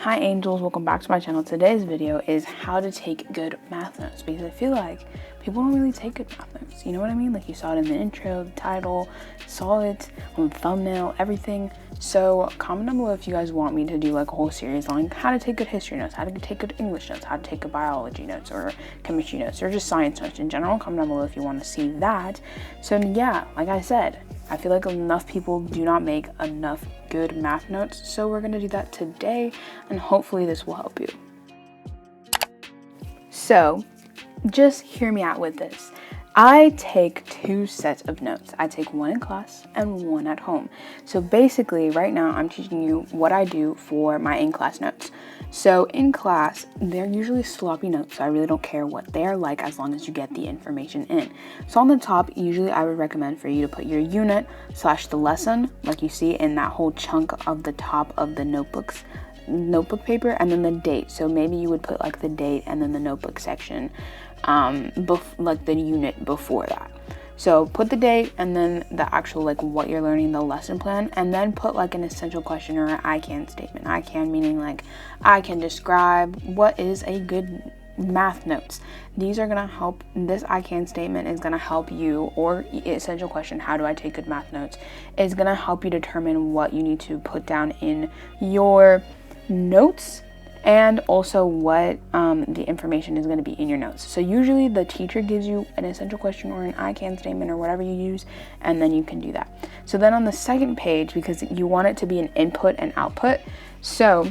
Hi angels, welcome back to my channel. Today's video is how to take good math notes, because I feel like people don't really take good math notes. You know what I mean? Like you saw it in the intro, the title, saw it on the thumbnail, everything. So comment down below if you guys want me to do like a whole series on how to take good history notes, how to take good English notes, how to take good biology notes or chemistry notes or just science notes in general. Comment down below if you want to see that. So yeah, like I said, I feel like enough people do not make enough good math notes, so we're gonna do that today, and hopefully this will help you. So just hear me out with this. I take two sets of notes. I take one in class and one at home. So basically right now I'm teaching you what I do for my in-class notes. So in class, they're usually sloppy notes, so I really don't care what they are like as long as you get the information in. So on the top, usually I would recommend for you to put your unit / the lesson, like you see in that whole chunk of the top of the notebook paper, and then the date. So maybe you would put like the date and then the notebook section, like the unit before that. So put the date and then the actual like what you're learning, the lesson plan, and then put like an essential question or an I can statement. I can meaning like I can describe what is a good math notes. These are gonna help. This I can statement is gonna help you, or essential question, how do I take good math notes, is gonna help you determine what you need to put down in your notes, and also what the information is going to be in your notes. So usually the teacher gives you an essential question or an I can statement or whatever you use, and then you can do that. So then on the second page, because you want it to be an input and output, so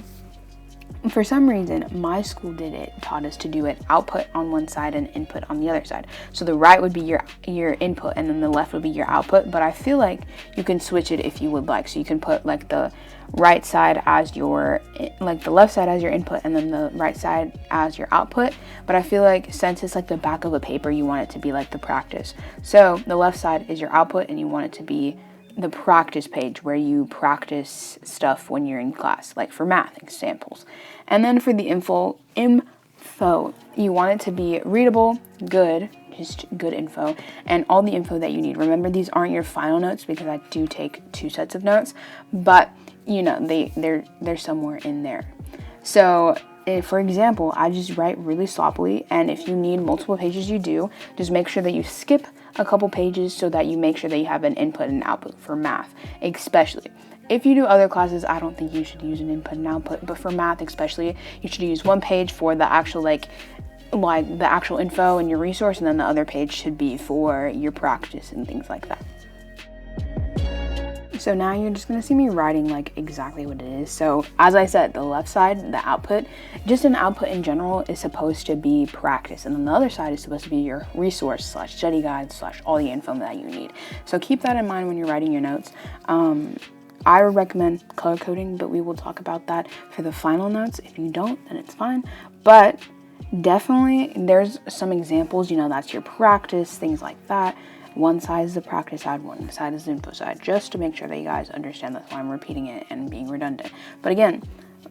for some reason my school taught us to do it output on one side and input on the other side. So the right would be your input and then the left would be your output, but I feel like you can switch it if you would like. So you can put like the right side as your, like the left side as your input and then the right side as your output. But I feel like since it's like the back of a paper, you want it to be like the practice. So the left side is your output and you want it to be the practice page where you practice stuff when you're in class, like for math examples. And then for the info, you want it to be readable, good, just good info, and all the info that you need. Remember, these aren't your final notes because I do take two sets of notes, but you know, they're somewhere in there. So for example, I just write really sloppily, and if you need multiple pages, you do. Just make sure that you skip a couple pages so that you make sure that you have an input and output for math, especially. If you do other classes, I don't think you should use an input and output, but for math especially, you should use one page for the actual like the actual info and your resource, and then the other page should be for your practice and things like that. So now you're just gonna see me writing like exactly what it is. So as I said, the left side, the output, just an output in general, is supposed to be practice, and then the other side is supposed to be your resource / study guide / all the info that you need. So keep that in mind when you're writing your notes. I would recommend color coding, but we will talk about that for the final notes. If you don't, then it's fine. But definitely there's some examples, you know, that's your practice, things like that. One side is the practice side, one side is the info side, just to make sure that you guys understand. That's why I'm repeating it and being redundant. But again,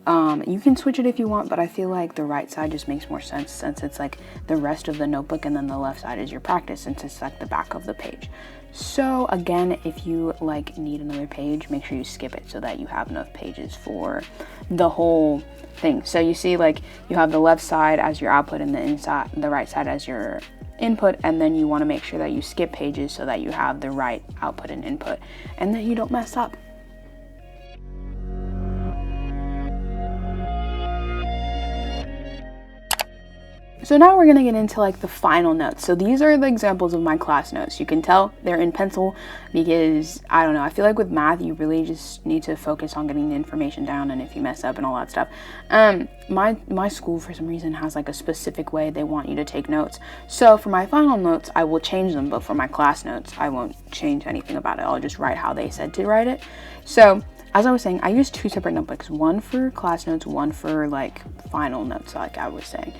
you can switch it if you want, but I feel like the right side just makes more sense since it's like the rest of the notebook, and then the left side is your practice since it's like the back of the page. So again, if you like need another page, make sure you skip it so that you have enough pages for the whole thing. So you see, like, you have the left side as your output and the right side as your input, and then you want to make sure that you skip pages so that you have the right output and input, and then you don't mess up. So now we're gonna get into like the final notes. So these are the examples of my class notes. You can tell they're in pencil because, I don't know, I feel like with math, you really just need to focus on getting the information down, and if you mess up and all that stuff. My school, for some reason, has like a specific way they want you to take notes. So for my final notes, I will change them, but for my class notes, I won't change anything about it. I'll just write how they said to write it. So as I was saying, I use two separate notebooks, one for class notes, one for like final notes, like I was saying.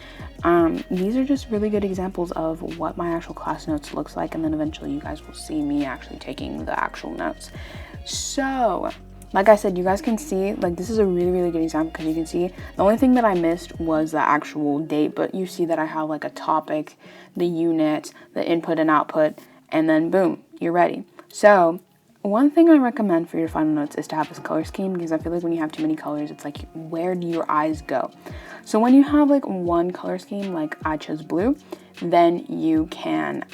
These are just really good examples of what my actual class notes looks like, and then eventually you guys will see me actually taking the actual notes. So like I said, you guys can see, like, this is a really, really good example because you can see the only thing that I missed was the actual date, but you see that I have like a topic, the unit, the input and output, and then boom, you're ready. So one thing I recommend for your final notes is to have this color scheme, because I feel like when you have too many colors, it's like, where do your eyes go? So when you have like one color scheme, like I chose blue, then you can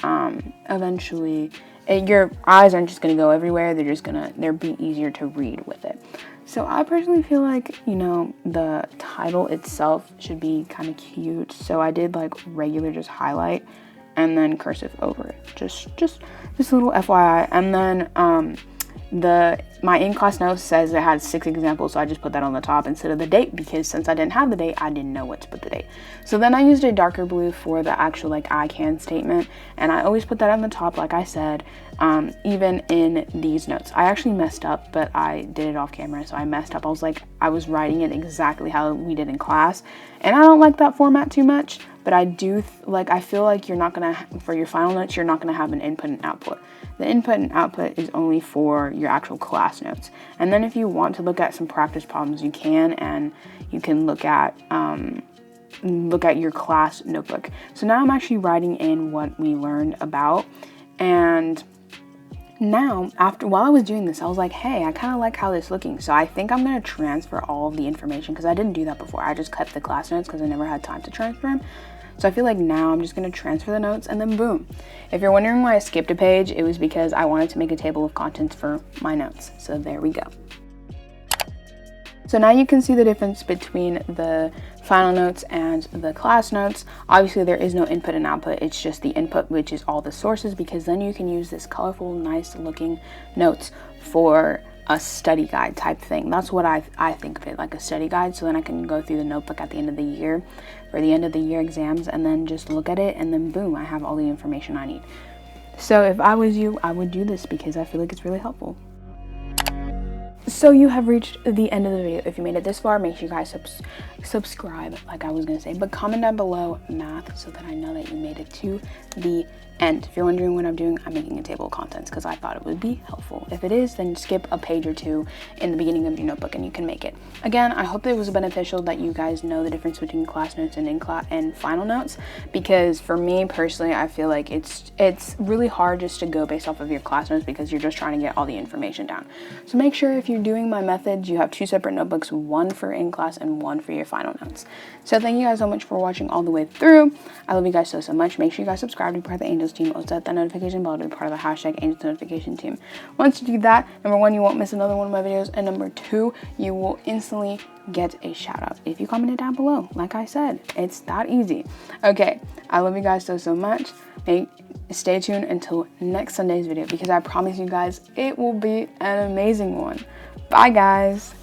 eventually, your eyes aren't just going to go everywhere. They'll be easier to read with it. So I personally feel like, you know, the title itself should be kind of cute. So I did like regular just highlight and then cursive over it. Just a little FYI. And then my in-class notes says it had 6 examples, so I just put that on the top instead of the date, because since I didn't have the date, I didn't know what to put the date. So then I used a darker blue for the actual like I can statement, and I always put that on the top, like I said, even in these notes. I actually messed up, but I did it off camera, so I messed up. I was writing it exactly how we did in class, and I don't like that format too much, but I do I feel like you're not gonna, for your final notes, you're not gonna have an input and output. The input and output is only for your actual class notes. And then if you want to look at some practice problems, you can, and you can look at your class notebook. So now I'm actually writing in what we learned about, and now while I was doing this, I was like, hey, I kind of like how this is looking. So I think I'm going to transfer all of the information, because I didn't do that before. I just kept the class notes because I never had time to transfer them. So I feel like now I'm just going to transfer the notes, and then boom. If you're wondering why I skipped a page, it was because I wanted to make a table of contents for my notes. So there we go. So now you can see the difference between the final notes and the class notes. Obviously there is no input and output, it's just the input, which is all the sources, because then you can use this colorful, nice looking notes for a study guide type thing. That's what I think of it, like a study guide. So then I can go through the notebook at the end of the year for the end of the year exams, and then just look at it, and then boom, I have all the information I need. So if I was you, I would do this because I feel like it's really helpful. So you have reached the end of the video. If you made it this far, make sure you guys subscribe, like I was gonna say, but comment down below math so that I know that you made it to the end. If you're wondering what I'm doing, I'm making a table of contents because I thought it would be helpful. If it is, then skip a page or two in the beginning of your notebook and you can make it. Again, I hope it was beneficial that you guys know the difference between class notes and final notes, because for me personally, I feel like it's really hard just to go based off of your class notes because you're just trying to get all the information down. So make sure if you're doing my methods, you have 2 separate notebooks, one for in class and one for your final notes. So thank you guys so much for watching all the way through. I love you guys so much. Make sure you guys subscribe to be part of the Angels team. Also set that notification bell to be part of the hashtag Angels notification team. Once you do that, number 1, you won't miss another one of my videos, and number 2, you will instantly get a shout out if you comment it down below. Like I said, it's that easy. Okay, I love you guys so much. Stay tuned until next Sunday's video, because I promise you guys it will be an amazing one. Bye guys.